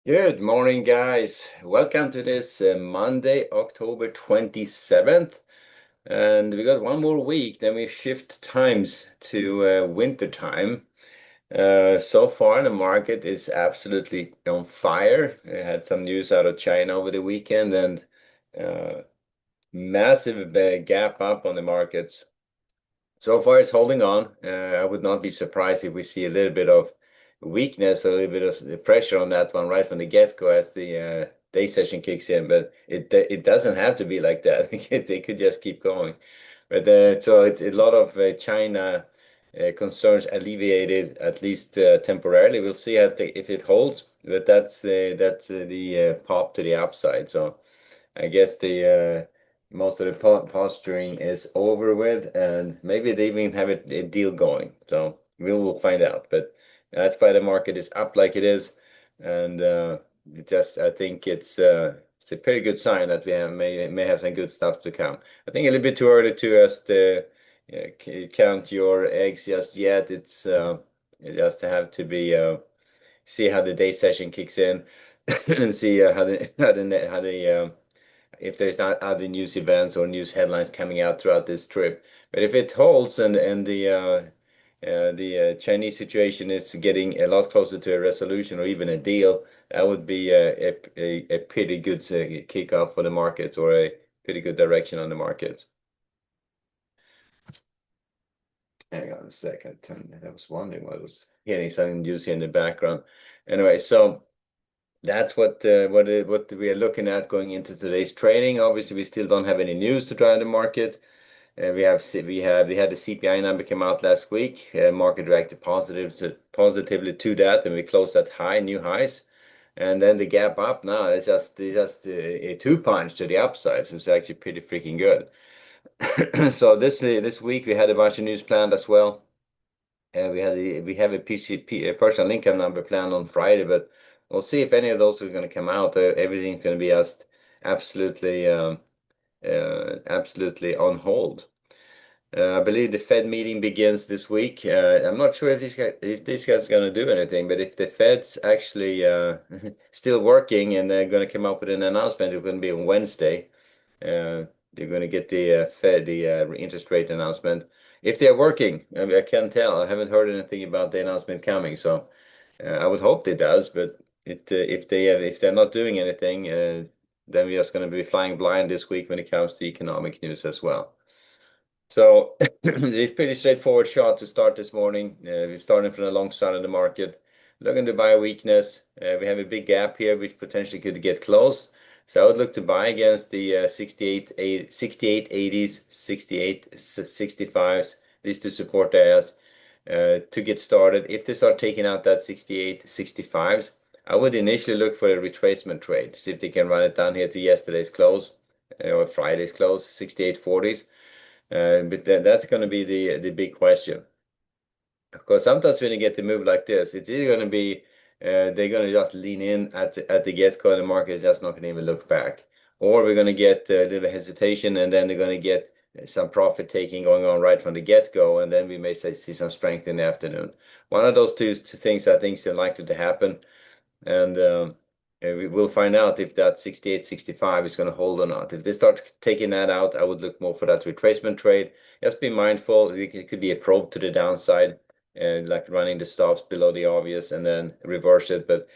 Good morning, guys. Welcome to this Monday, October 27th. And we got one more week, then we shift times to winter time. So far, the market is absolutely on fire. I had some news out of China over the weekend and uh, massive gap up on the markets. So far, it's holding on. I would not be surprised if we see a little bit of weakness, a little bit of the pressure on that one right from the get-go as the day session kicks in. But it doesn't have to be like that. They could just keep going. But a lot of China concerns alleviated at least temporarily. We'll see if it holds. But that's the pop to the upside. So. I guess the most of the posturing is over with, and maybe they even have a deal going. So we will find out. But that's why the market is up like it is, and I think it's a pretty good sign that we may have some good stuff to come. I think a little bit too early to just count your eggs just yet. You just have to be see how the day session kicks in and see how the if there's not other news events or news headlines coming out throughout this trip. But if it holds and the Chinese situation is getting a lot closer to a resolution or even a deal, that would be a pretty good kickoff for the markets or a pretty good direction on the markets. Hang on a second. I was wondering what was getting something news here in the background. Anyway, so. That's what we are looking at going into today's trading. Obviously, we still don't have any news to drive the market. We had the CPI number come out last week. Market reacted positively to that, and we closed at new highs. And then the gap up now is just a two punch to the upside. So it's actually pretty freaking good. So this week we had a bunch of news planned as well. We have a PCP, a personal income number planned on Friday, but we'll see if any of those are going to come out. Everything's going to be just absolutely, absolutely on hold. I believe the Fed meeting begins this week. I'm not sure if these guys are going to do anything, but if the Fed's actually still working and they're going to come up with an announcement, it's going to be on Wednesday. They're going to get the interest rate announcement. If they're working, I can't tell. I haven't heard anything about the announcement coming, so I would hope it does. But if they're not doing anything, then we're just going to be flying blind this week when it comes to economic news as well. So it's pretty straightforward shot to start this morning. We're starting from the long side of the market, looking to buy a weakness. We have a big gap here, which potentially could get close. So I would look to buy against the 68.80s, 68.65s, these two support areas to get started. If they start taking out that 68.65s, I would initially look for a retracement trade, see if they can run it down here to yesterday's close or Friday's close, 68.40s. But that's going to be the big question. Of course, sometimes when you get to move like this, it's either going to be they're going to just lean in at the get-go and the market is just not going to even look back. Or we're going to get a little hesitation and then they're going to get some profit taking going on right from the get-go, and then we may see some strength in the afternoon. One of those two things I think is likely to happen. And we will find out if that 68.65 is going to hold or not. If they start taking that out, I would look more for that retracement trade. Just be mindful, it could be a probe to the downside, and like running the stops below the obvious and then reverse it. But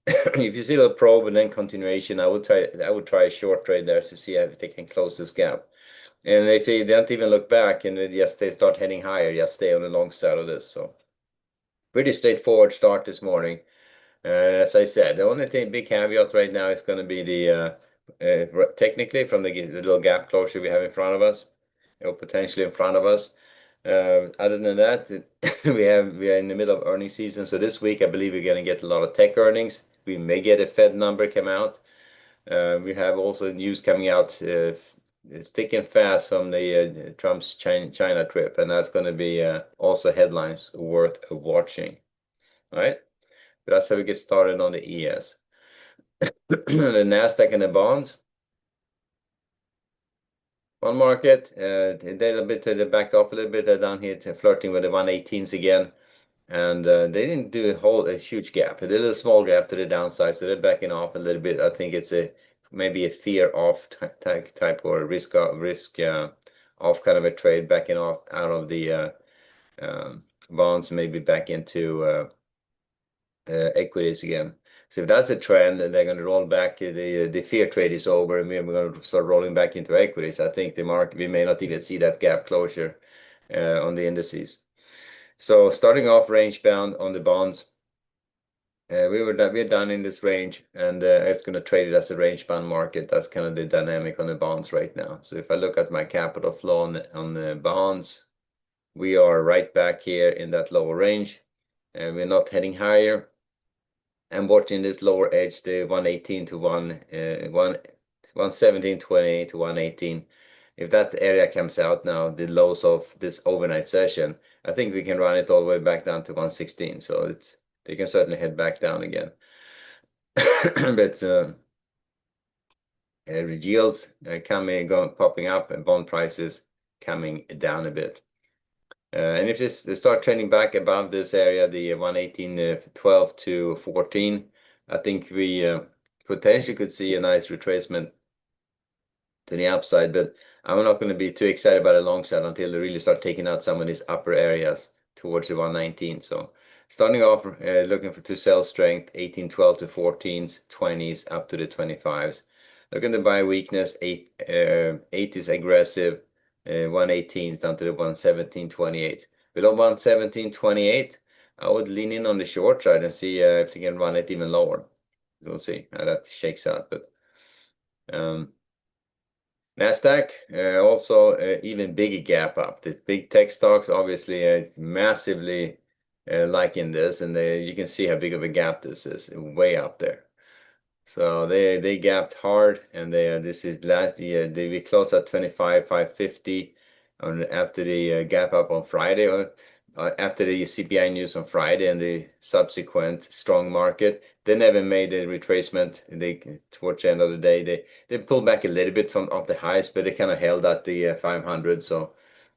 if you see a probe and then continuation, I would try a short trade there to see if they can close this gap. And if they don't even look back and they start heading higher, just stay on the long side of this. So pretty straightforward start this morning. As I said, the only big caveat right now is going to be technically from the little gap closure we have in front of us, or potentially in front of us. Other than that, we are in the middle of earnings season, so this week I believe we're going to get a lot of tech earnings. We may get a Fed number come out. We have also news coming out thick and fast from the Trump's China trip, and that's going to be also headlines worth watching. All right. But that's how we get started on the ES. The Nasdaq and the bonds. One market, they a bit backed off a little bit. They're down here to flirting with the 118s again. and they didn't do a huge gap. They did a small gap to the downside, so they're backing off a little bit. I think it's maybe a fear off type or risk off kind of a trade, backing off out of the bonds, maybe back into equities again. So if that's a trend, and they're going to roll back, the fear trade is over, and we're going to start rolling back into equities. I think the market, we may not even see that gap closure on the indices. So starting off range bound on the bonds, we're done in this range, and it's going to trade it as a range bound market. That's kind of the dynamic on the bonds right now. So if I look at my capital flow on the bonds, we are right back here in that lower range, and we're not heading higher. I'm watching this lower edge, the 118 to 117.28 to 118. If that area comes out now, the lows of this overnight session, I think we can run it all the way back down to 116. So they can certainly head back down again. But yields popping up, and bond prices coming down a bit. And if they start trending back above this area, the 118.12 to 14, I think we potentially could see a nice retracement to the upside, but I'm not going to be too excited about a long side until they really start taking out some of these upper areas towards the 119. So starting off looking for to sell strength, 18.12 to 14s, 20s up to the 25s. Looking to buy weakness, 8 is aggressive, 118s down to the 117.28. Below 117.28, I would lean in on the short side and see if they can run it even lower. We'll see how that shakes out. But Nasdaq also even bigger gap up. The big tech stocks obviously massively liking this, and you can see how big of a gap this is, way up there. So they gapped hard, and this is last year we closed at 25,550 after the gap up on Friday, or after the CPI news on Friday and the subsequent strong market. They never made a retracement. Towards the end of the day, they pulled back a little bit from off the highs, but they kind of held at the 500. So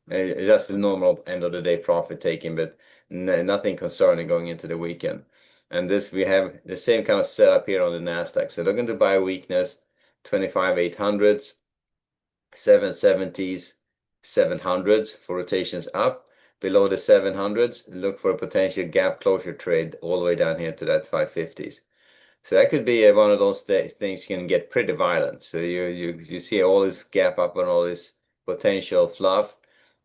that's the normal end of the day profit taking, but nothing concerning going into the weekend. And this we have the same kind of setup here on the Nasdaq. So they're going to buy weakness, 25,800s, 770s, 700s for rotations up. Below the 700s, look for a potential gap closure trade all the way down here to that 550s. So that could be one of those things can get pretty violent. So you see all this gap up and all this potential fluff.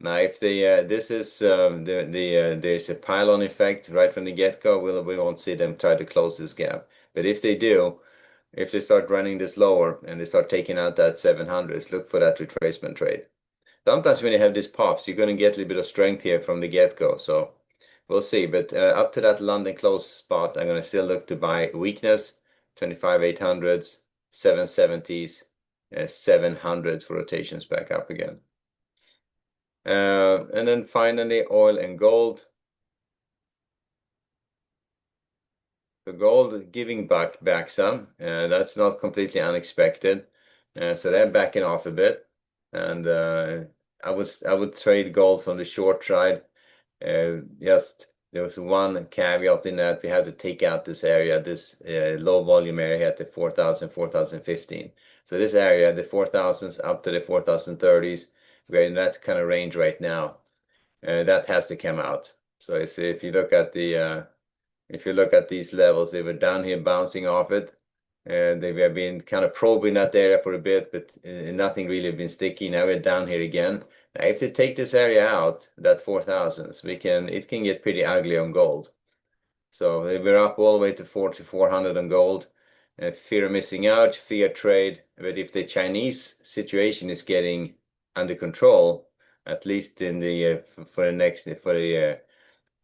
Now, if this is there's a pile-on effect right from the get-go, we won't see them try to close this gap. But if they do, if they start running this lower and they start taking out that 700s, look for that retracement trade. Sometimes when you have these pops, you're going to get a little bit of strength here from the get-go. So we'll see. But up to that London close spot, I'm going to still look to buy weakness, 25,800s, 770s, 700s for rotations back up again. And then finally, oil and gold. The gold giving back some. That's not completely unexpected. So they're backing off a bit. And I would trade gold from the short side. Just there was one caveat in that we had to take out this area, this low volume area at the 4,000, 4,015. So this area, the 4,000s up to the 4,030s, we're in that kind of range right now. That has to come out. So if you look at these levels, they were down here bouncing off it. They have been kind of probing that area for a bit, but nothing really been sticky. Now we're down here again. Now, if they take this area out, that 4,000s, it can get pretty ugly on gold. So we're up all the way to 4,400 on gold. Fear of missing out, fear trade. But if the Chinese situation is getting under control, at least in the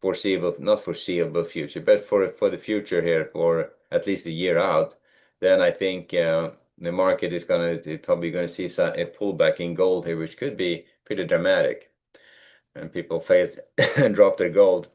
foreseeable, not foreseeable future, but for the future here, for at least a year out, then I think the market is probably going to see a pullback in gold here, which could be pretty dramatic, and people face and drop their gold.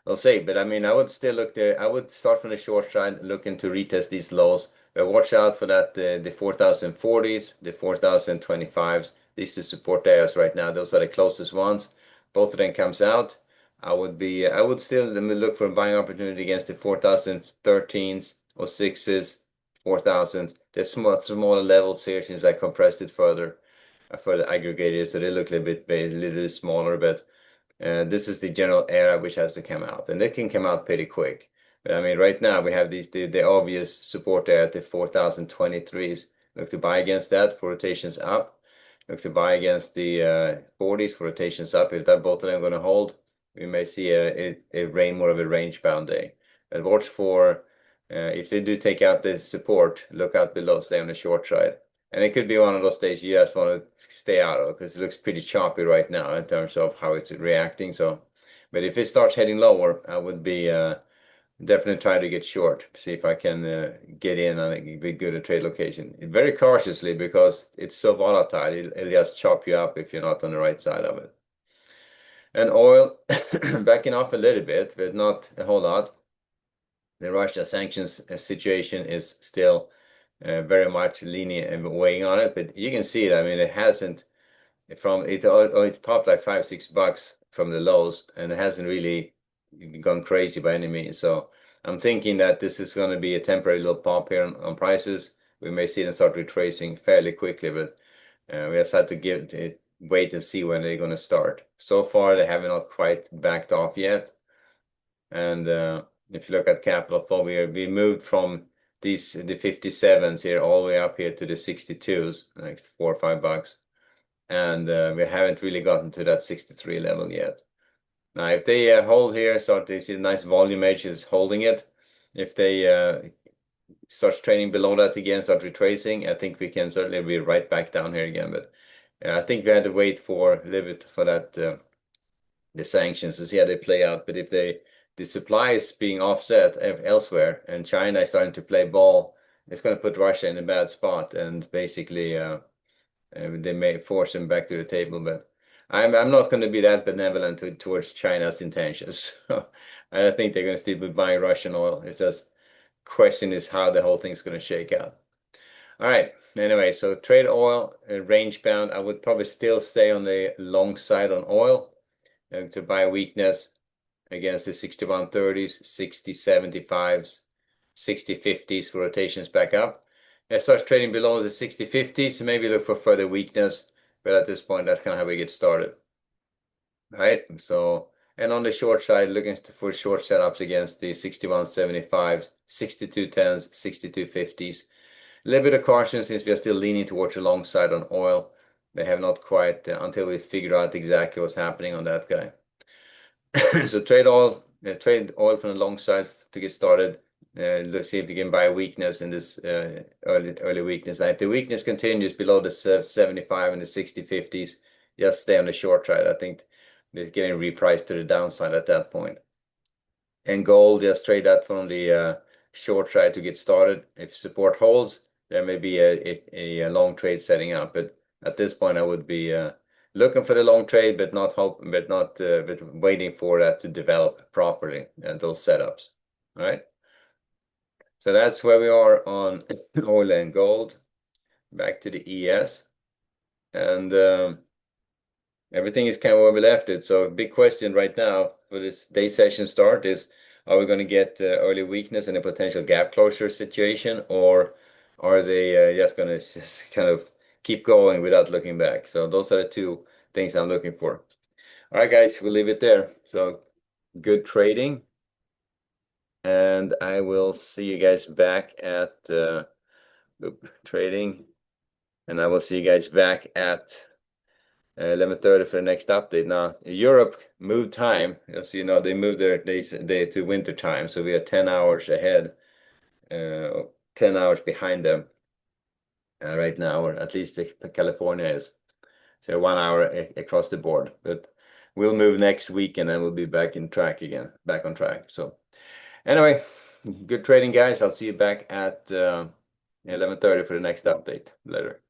We'll see, but I mean, I would still look there. I would start from the short side, looking to retest these lows. But watch out for that the 4,040s, the 4,025s. These two support areas right now. Those are the closest ones. Both of them comes out. I would still look for a buying opportunity against the 4013s or 6s, 4000. There's smaller levels here since I compressed it further, further aggregated, so they look a little bit smaller, but this is the general area which has to come out, and it can come out pretty quick. But I mean, right now we have the obvious support area at the 4023s. Look to buy against that for rotations up. Look to buy against the 40s for rotations up. If that both of them are going to hold, we may see more of a range bound day. But watch for if they do take out this support, look out below, stay on the short side. And it could be one of those days you just want to stay out of because it looks pretty choppy right now in terms of how it's reacting. So, but if it starts heading lower, I would be definitely try to get short, see if I can get in on a be good at trade location. Very cautiously because it's so volatile. It'll just chop you up if you're not on the right side of it. And oil backing off a little bit, but not a whole lot. The Russia sanctions situation is still very much leaning and weighing on it, but you can see it. I mean, it hasn't it popped like $5-6 from the lows, and it hasn't really gone crazy by any means. So I'm thinking that this is going to be a temporary little pop here on prices. We may see them start retracing fairly quickly, but we just have to wait and see when they're going to start. So far, they have not quite backed off yet. And if you look at capital flow, we moved from the 57s here all the way up here to the 62s, like $4 or $5. And we haven't really gotten to that 63 level yet. Now, if they hold here, start to see a nice volume edge is holding it. If they starts trading below that again, start retracing, I think we can certainly be right back down here again. But I think we had to wait for a little bit for that the sanctions to see how they play out. But if the supply is being offset elsewhere and China is starting to play ball, it's going to put Russia in a bad spot and basically they may force him back to the table. But I'm not going to be that benevolent towards China's intentions. I think they're going to still be buying Russian oil. It's just question is how the whole thing's going to shake out. All right. Anyway, so trade oil range bound. I would probably still stay on the long side on oil to buy weakness against the 6130s, 6075s, 6050s for rotations back up. It starts trading below the 6050s, so maybe look for further weakness. But at this point, that's kind of how we get started. All right. So, and on the short side, looking for short setups against the 6175s, 6210s, 6250s. A little bit of caution since we are still leaning towards the long side on oil. They have not quite until we figure out exactly what's happening on that guy. So trade oil from the long side to get started. Let's see if we can buy weakness in this early weakness. Now, if the weakness continues below the 75 and the 60-50s, just stay on the short side. I think they're getting repriced to the downside at that point. And gold, just trade that from the short side to get started. If support holds, there may be a long trade setting up. But at this point, I would be looking for the long trade, but waiting for that to develop properly and those setups. All right. So that's where we are on oil and gold. Back to the ES, and everything is kind of where we left it. So big question right now for this day session start is: are we going to get early weakness and a potential gap closure situation, or are they just going to just kind of keep going without looking back? So those are the two things I'm looking for. All right, guys, we'll leave it there. So good trading, and I will see you guys back at trading, and I will see you guys back at 11:30 for the next update. Now, Europe moved time. As you know, they moved their day to winter time, so we are 10 hours ahead, 10 hours behind them right now, or at least California is. So 1 hour across the board. But we'll move next week, and then we'll be back on track again. So anyway, good trading, guys. I'll see you back at 11:30 for the next update. Later.